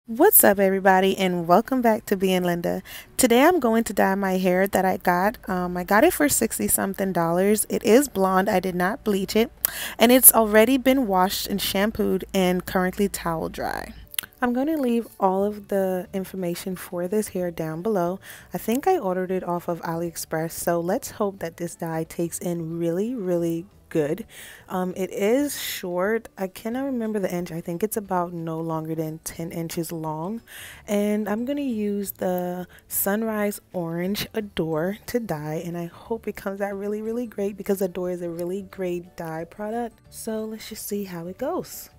What's up, everybody, and welcome back to Beinglindah. Today I'm going to dye my hair that I got. I got it for 60 something dollars. It is blonde. I did not bleach it, and it's already been washed and shampooed and currently towel dry. I'm going to leave all of the information for this hair down below. I think I ordered it off of AliExpress, so let's hope that this dye takes in really good. It is short. I cannot remember the inch. I think it's about no longer than 10 inches long. And I'm going to use the Sunrise Orange Adore to dye, and I hope it comes out really great because Adore is a really great dye product. So let's just see how it goes.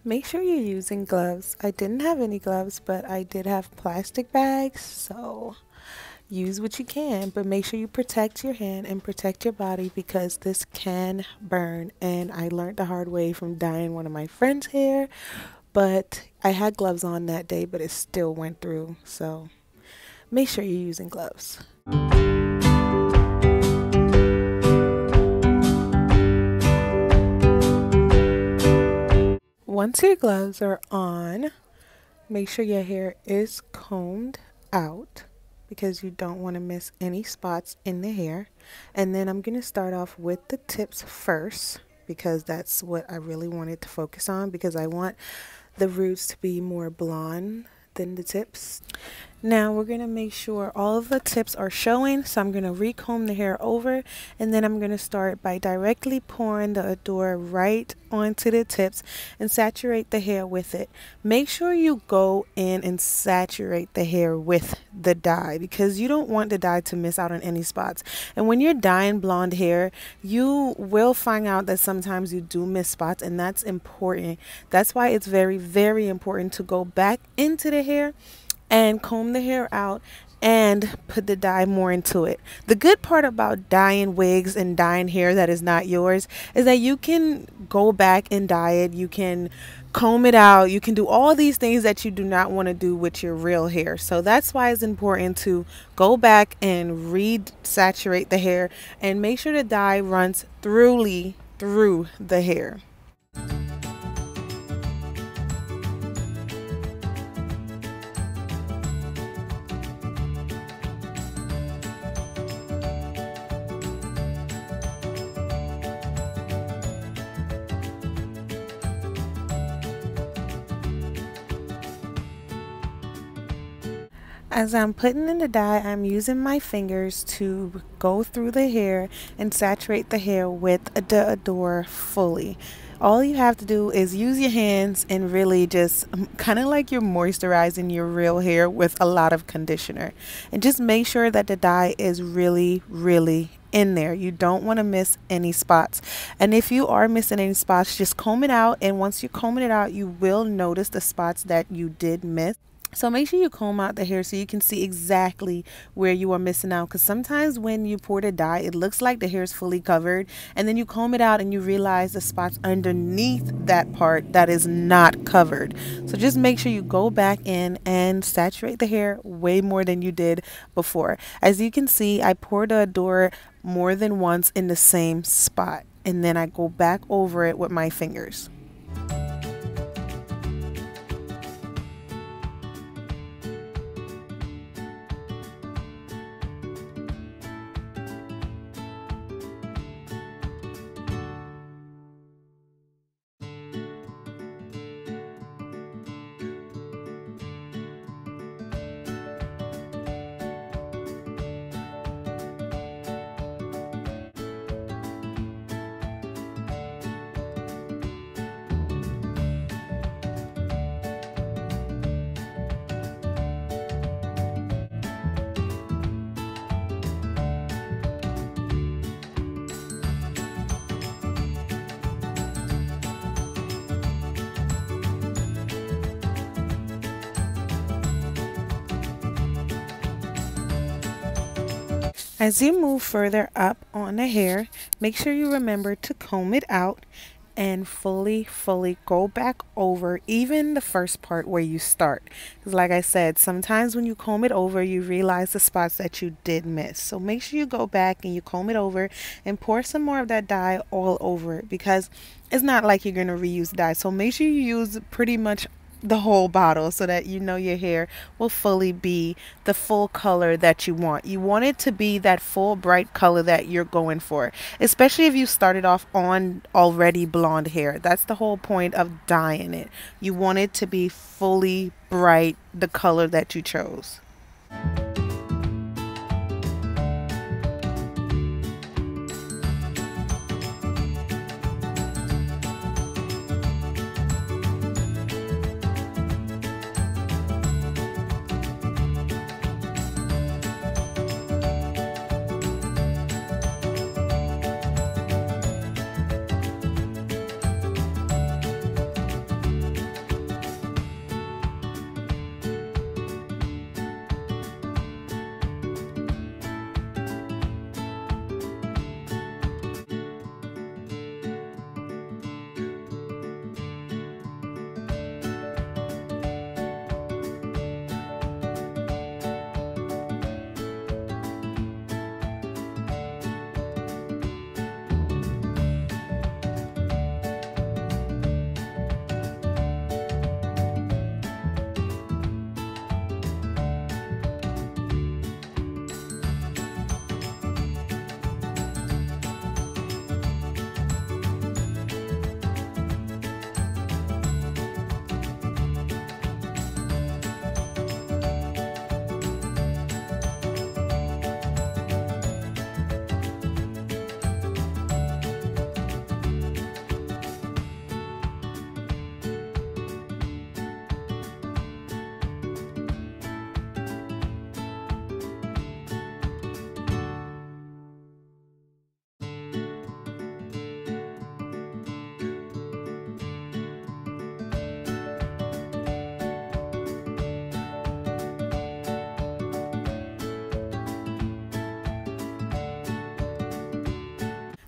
Make sure you're using gloves. I didn't have any gloves, but I did have plastic bags, so use what you can, but make sure you protect your hand and protect your body because this can burn. And I learned the hard way from dyeing one of my friend's hair, but I had gloves on that day, but it still went through, so make sure you're using gloves. Once your gloves are on, make sure your hair is combed out because you don't want to miss any spots in the hair. And then I'm going to start off with the tips first because that's what I really wanted to focus on, because I want the roots to be more blonde than the tips. Now we're going to make sure all of the tips are showing, so I'm going to recomb the hair over, and then I'm going to start by directly pouring the Adore right onto the tips and saturate the hair with it. Make sure you go in and saturate the hair with the dye because you don't want the dye to miss out on any spots. And when you're dyeing blonde hair, you will find out that sometimes you do miss spots, and that's important. That's why it's very important to go back into the hair and comb the hair out and put the dye more into it. The good part about dyeing wigs and dyeing hair that is not yours is that you can go back and dye it. You can comb it out. You can do all these things that you do not want to do with your real hair. So that's why it's important to go back and re-saturate the hair and make sure the dye runs through the hair. As I'm putting in the dye, I'm using my fingers to go through the hair and saturate the hair with the Adore fully. All you have to do is use your hands and really just kind of like you're moisturizing your real hair with a lot of conditioner. And just make sure that the dye is really in there. You don't want to miss any spots. And if you are missing any spots, just comb it out. And once you're combing it out, you will notice the spots that you did miss. So make sure you comb out the hair so you can see exactly where you are missing out, because sometimes when you pour the dye, it looks like the hair is fully covered, and then you comb it out and you realize the spots underneath that part that is not covered. So just make sure you go back in and saturate the hair way more than you did before. As you can see, I poured the Adore more than once in the same spot, and then I go back over it with my fingers. As you move further up on the hair, make sure you remember to comb it out and fully go back over even the first part where you start, because like I said, sometimes when you comb it over you realize the spots that you did miss. So make sure you go back and you comb it over and pour some more of that dye all over it, because it's not like you're going to reuse dye. So make sure you use pretty much the whole bottle so that you know your hair will fully be the full color that you want. You want it to be that full bright color that you're going for, especially if you started off on already blonde hair. That's the whole point of dyeing it. You want it to be fully bright, the color that you chose.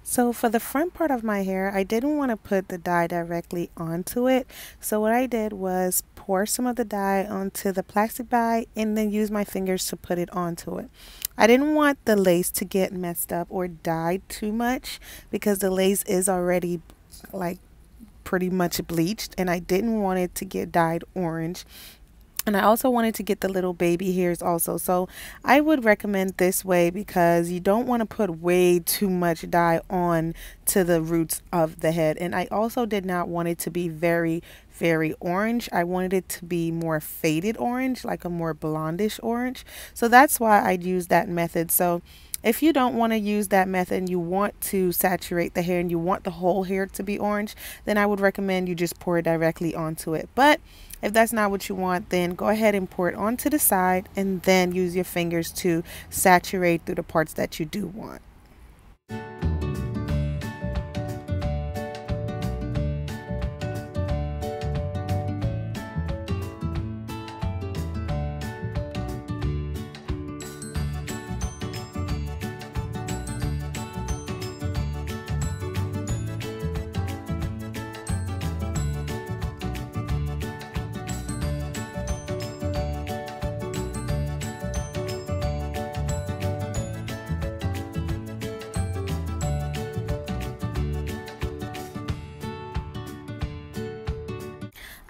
So for the front part of my hair, I didn't want to put the dye directly onto it. So what I did was pour some of the dye onto the plastic bag and then use my fingers to put it onto it. I didn't want the lace to get messed up or dyed too much because the lace is already like pretty much bleached, and I didn't want it to get dyed orange. And I also wanted to get the little baby hairs also. So I would recommend this way because you don't want to put way too much dye on to the roots of the head. And I also did not want it to be very, very orange. I wanted it to be more faded orange, like a more blondish orange. So that's why I used that method. So if you don't want to use that method and you want to saturate the hair and you want the whole hair to be orange, then I would recommend you just pour it directly onto it. But if that's not what you want, then go ahead and pour it onto the side and then use your fingers to saturate through the parts that you do want.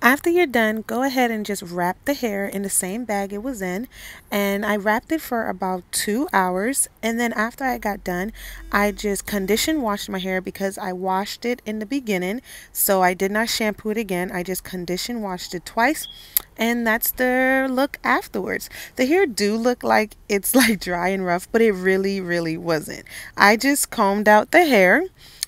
After you're done, go ahead and just wrap the hair in the same bag it was in. And I wrapped it for about 2 hours. And then after I got done, I just condition washed my hair because I washed it in the beginning. So I did not shampoo it again. I just condition washed it twice. And that's the look afterwards. The hair do look like it's like dry and rough, but it really, really wasn't. I just combed out the hair.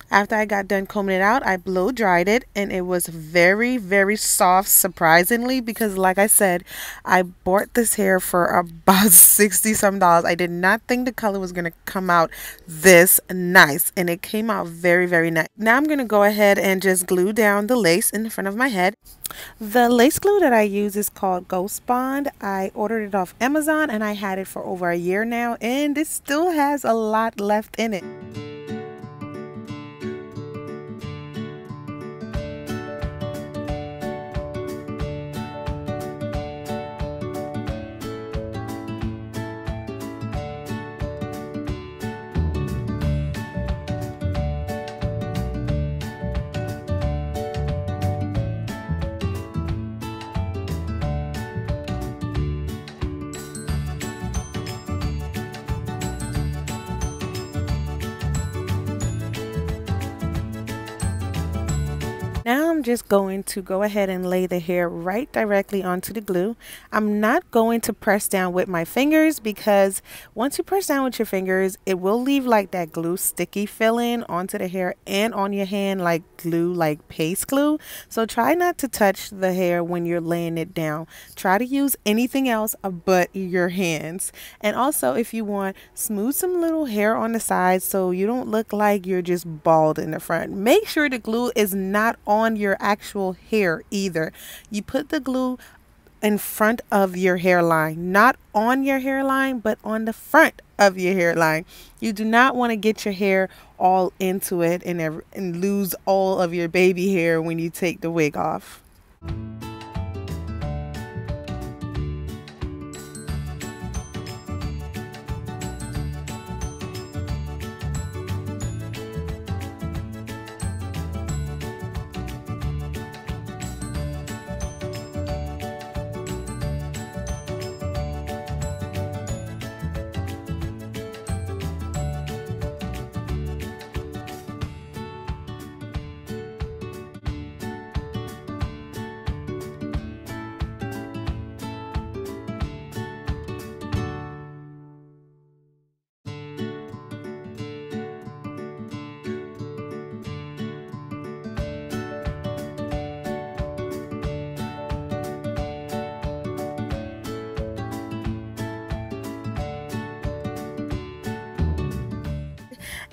After I got done combing it out, I blow dried it and it was very, very soft, surprisingly, because like I said, I bought this hair for about 60 some dollars. I did not think the color was going to come out this nice, and it came out very, very nice. Now I'm going to go ahead and just glue down the lace in the front of my head. The lace glue that I use is called Ghost Bond. I ordered it off Amazon and I had it for over a year now, and it still has a lot left in it. just going to go ahead and lay the hair right directly onto the glue. I'm not going to press down with my fingers because once you press down with your fingers, it will leave like that glue sticky feeling onto the hair and on your hand, like glue, like paste glue. So try not to touch the hair when you're laying it down. Try to use anything else but your hands. And also, if you want, smooth some little hair on the sides so you don't look like you're just bald in the front. Make sure the glue is not on your actual hair either. You put the glue in front of your hairline, not on your hairline, but on the front of your hairline. You do not want to get your hair all into it and lose all of your baby hair when you take the wig off.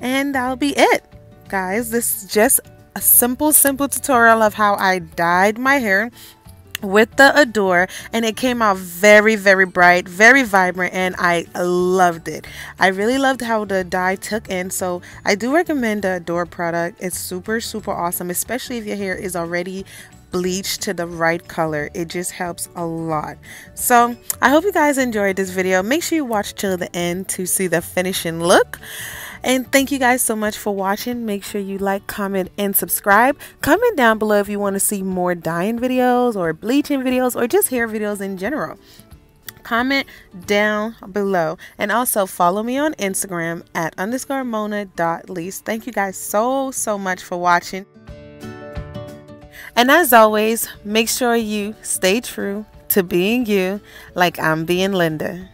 And that'll be it, guys. This is just a simple tutorial of how I dyed my hair with the Adore, and it came out very bright, very vibrant, and I loved it. I really loved how the dye took in, so I do recommend the Adore product. It's super awesome, especially if your hair is already bleached to the right color. It just helps a lot. So I hope you guys enjoyed this video. Make sure you watch till the end to see the finishing look. And thank you guys so much for watching. Make sure you like, comment, and subscribe. Comment down below if you want to see more dyeing videos or bleaching videos or just hair videos in general. Comment down below. And also follow me on Instagram at _mona.lease. Thank you guys so much for watching. And as always, make sure you stay true to being you, like I'm being Linda.